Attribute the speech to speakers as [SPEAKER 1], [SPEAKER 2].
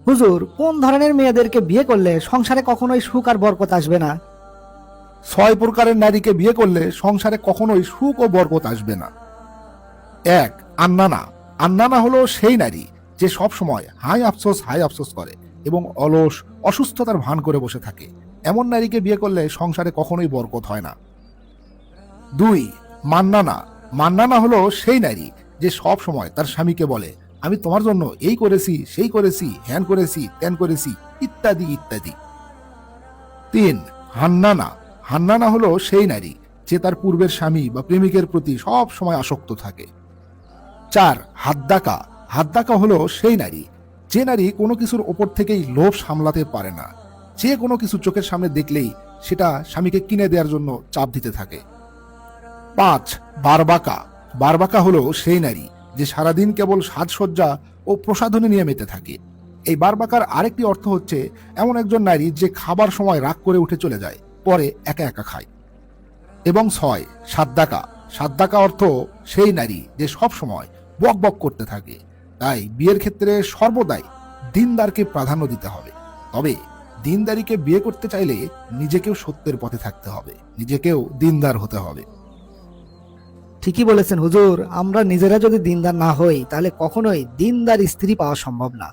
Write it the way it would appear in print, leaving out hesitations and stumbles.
[SPEAKER 1] হুজুর, কোন ধরনের মেয়েদেরকে বিয়ে করলে সংসারে কখনোই সুখ আর বরকত আসবে না?
[SPEAKER 2] 6 প্রকারের নারীকে বিয়ে করলে সংসারে কখনোই সুখ ও বরকত আসবে না। 1. আন্নানা। আন্নানা হলো সেই নারী যে সব সময় হাই আফসোস করে এবং অলস, অসুস্থতার ভান করে বসে থাকে। এমন নারীকে বিয়ে করলে সংসারে কখনোই বরকত হয় না। 2. মান্নানা। মান্নানা হলো সেই নারী যে সব সময় তার স্বামীকে বলে, আমি তোমার জন্য এই করেছি, সেই করেছি, হ্যান করেছি, ত্যান করেছি, ইত্যাদি ইত্যাদি। 3. হান্নানা। হান্নানা হলো সেই নারী যে তার পূর্বের স্বামী বা প্রেমিকের প্রতি সব সময় আসক্ত থাকে। 4. হাদ্দাকা। হাদ্দাকা হলো সেই নারী যে নারী কোনো কিছুর ওপর থেকেই লোভ সামলাতে পারে না, যে কোনো কিছু চোখের সামনে দেখলেই সেটা স্বামীকে কিনে দেওয়ার জন্য চাপ দিতে থাকে। 5. বারবাকা। বারবাকা হলো সেই নারী যে সারাদিন কেবল সাজসজ্জা ও প্রসাধনী নিয়ে মেতে থাকে। এই বারবাকার আরেকটি অর্থ হচ্ছে এমন একজন নারী যে খাবার সময় রাগ করে উঠে চলে যায়, পরে একা একা খায়। এবং 6. সাদ্দাকা। সাদ্দাকা অর্থ সেই নারী যে সব সময় বক বক করতে থাকে। তাই বিয়ের ক্ষেত্রে সর্বদাই দিনদারকে প্রাধান্য দিতে হবে। তবে দিনদারিকে বিয়ে করতে চাইলে নিজেকেও সত্যের পথে থাকতে হবে, নিজেকেও দিনদার হতে হবে।
[SPEAKER 1] ঠিকই বলেছেন হুজুর, আমরা নিজেরা যদি দিনদার না হই তাহলে কখনোই দিনদার স্ত্রী পাওয়া সম্ভব না।